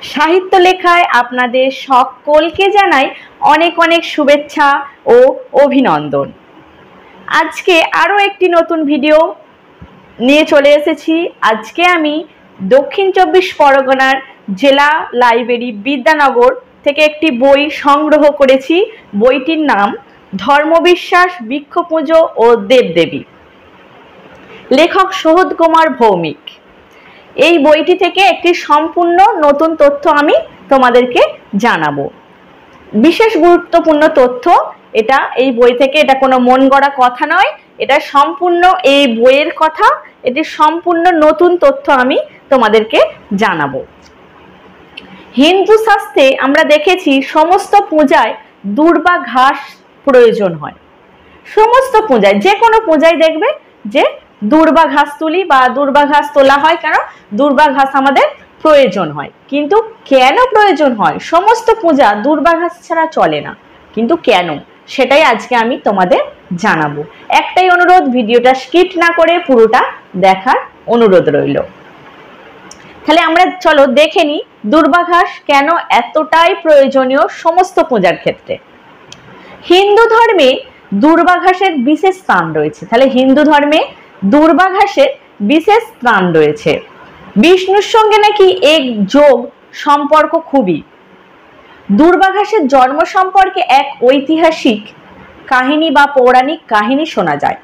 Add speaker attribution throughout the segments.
Speaker 1: সাহিত্য লেখায় আপনাদের সকলকে জানাই অনেক অনেক শুভেচ্ছা ও অভিনন্দন। আজকে আরও একটি নতুন ভিডিও নিয়ে চলে এসেছি। আজকে আমি দক্ষিণ চব্বিশ পরগনার জেলা লাইব্রেরি বিদ্যানগর থেকে একটি বই সংগ্রহ করেছি। বইটির নাম ধর্মবিশ্বাস, বৃক্ষপুজো ও দেবদেবী, লেখক সোহদ কুমার ভৌমিক। এই বইটি থেকে একটি সম্পূর্ণ নতুন তথ্য আমি তোমাদেরকে জানাবো। বিশেষ গুরুত্বপূর্ণ তথ্য এটা এই বই থেকে, এটা কোনো মন গড়া কথা নয়, এটা সম্পূর্ণ এই বইয়ের কথা। এটি সম্পূর্ণ নতুন তথ্য আমি তোমাদেরকে জানাবো। হিন্দু শাস্ত্রে আমরা দেখেছি সমস্ত পূজায় দূর্বা ঘাস প্রয়োজন হয়। সমস্ত পূজায়, যে কোনো পূজায় দেখবে যে দূর্বা ঘাস তুলি বা দূর্বা ঘাস তোলা হয়, কেন দূর্বা ঘাস আমাদের প্রয়োজন হয়। কিন্তু কেন প্রয়োজন হয়? সমস্ত পূজা দূর্বা ঘাস ছাড়া চলে না, কিন্তু কেন সেটাই আজকে আমি তোমাদের জানাবো। একটাই অনুরোধ, ভিডিওটা স্কিপ না করে পুরোটা দেখার অনুরোধ রইল। তাহলে আমরা চলো দেখে নিই দূর্বা ঘাস কেন এতটাই প্রয়োজনীয় সমস্ত পূজার ক্ষেত্রে। হিন্দু ধর্মে দূর্বা ঘাসের বিশেষ স্থান রয়েছে। তাহলে হিন্দু ধর্মে দূর্বা ঘাসের বিশেষ স্থান রয়েছে। বিষ্ণুর সঙ্গে নাকি এক যোগ সম্পর্ক খুবই। দূর্বা ঘাসের জন্ম সম্পর্কে এক ঐতিহাসিক কাহিনী বা পৌরাণিক কাহিনী শোনা যায়।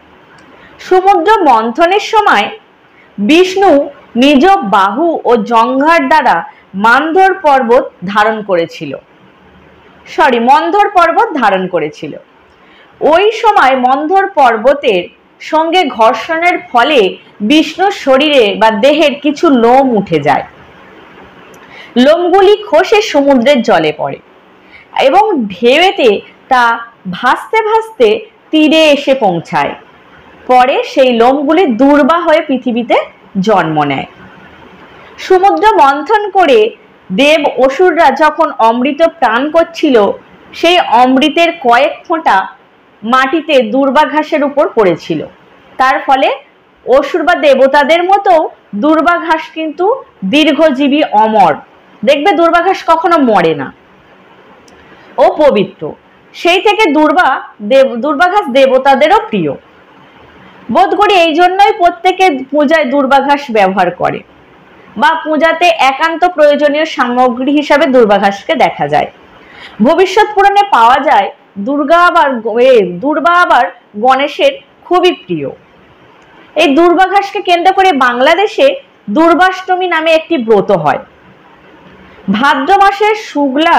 Speaker 1: সমুদ্র মন্থনের সময় বিষ্ণু নিজ বাহু ও জঙ্ঘার দ্বারা মন্ধর পর্বত ধারণ করেছিল। ওই সময় মন্ধর পর্বতের সঙ্গে ঘর্ষণের ফলে বিষ্ণুর শরীরে বা দেহের কিছু লোম উঠে যায়। লোমগুলি খসে সমুদ্রের জলে পড়ে এবং ঢেউতে তা ভাসতে ভাসতে তীরে এসে পৌঁছায়। পরে সেই লোমগুলি দূর্বা হয়ে পৃথিবীতে জন্ম নেয়। সমুদ্র মন্থন করে দেব অসুররা যখন অমৃত পান করছিল, সেই অমৃতের কয়েক ফোঁটা মাটিতে দূর্বা ঘাসের উপর পড়েছিল। তার ফলে অসুর বা দেবতাদের মতো দূর্বা ঘাস কিন্তু দীর্ঘজীবী, অমর। দেখবে দূর্বা ঘাস কখনো মরে না ও পবিত্র। সেই থেকে দূর্বা ঘাস দেবতাদেরও প্রিয়। বোধ করি এই জন্যই প্রত্যেকে পূজায় দূর্বা ঘাস ব্যবহার করে বা পূজাতে একান্ত প্রয়োজনীয় সামগ্রী হিসাবে দূর্বা ঘাসকে দেখা যায়। ভবিষ্যৎ পুরাণে পাওয়া যায় দূর্বা আবার গণেশের খুবই প্রিয়। এই দূর্বা ঘাসকে কেন্দ্র করে বাংলাদেশে দুর্বাষ্টমী নামে একটি ব্রত হয়। ভাদ্র মাসের শুক্লা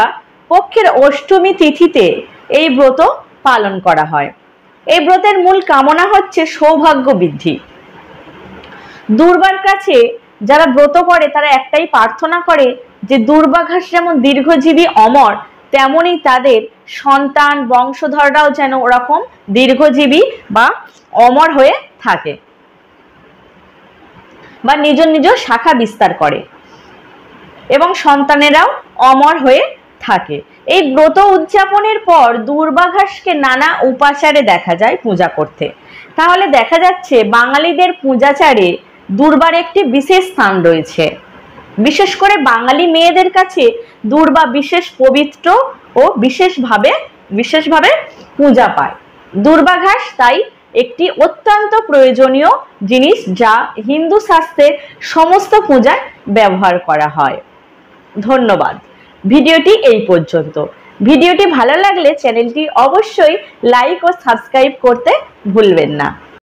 Speaker 1: পক্ষের অষ্টমী তিথিতে এই ব্রত পালন করা হয়। এই ব্রতের মূল কামনা হচ্ছে সৌভাগ্য বৃদ্ধি। দূর্বার কাছে যারা ব্রত করে তারা একটাই প্রার্থনা করে যে দূর্বা ঘাস যেমন দীর্ঘজীবী, অমর, তেমনি তাদের সন্তান বংশধররাও যেন ওরকম দীর্ঘজীবী বা অমর হয়ে থাকে বা নিজ নিজ শাখা বিস্তার করে এবং সন্তানেরাও অমর হয়ে থাকে। এই ব্রত উদযাপনের পর দূর্বা ঘাসকে নানা উপাচারে দেখা যায় পূজা করতে। তাহলে দেখা যাচ্ছে বাঙালিদের পূজাচারে দূর্বার একটি বিশেষ স্থান রয়েছে। বিশেষ করে বাঙালি মেয়েদের কাছে দূর্বা বিশেষ পবিত্র ও বিশেষভাবে পূজা পায়। দূর্বা ঘাস তাই একটি অত্যন্ত প্রয়োজনীয় জিনিস, যা হিন্দু শাস্ত্রের সমস্ত পূজায় ব্যবহার করা হয়। ধন্যবাদ। ভিডিওটি এই পর্যন্ত। ভিডিওটি ভালো লাগলে চ্যানেলটি অবশ্যই লাইক ও সাবস্ক্রাইব করতে ভুলবেন না।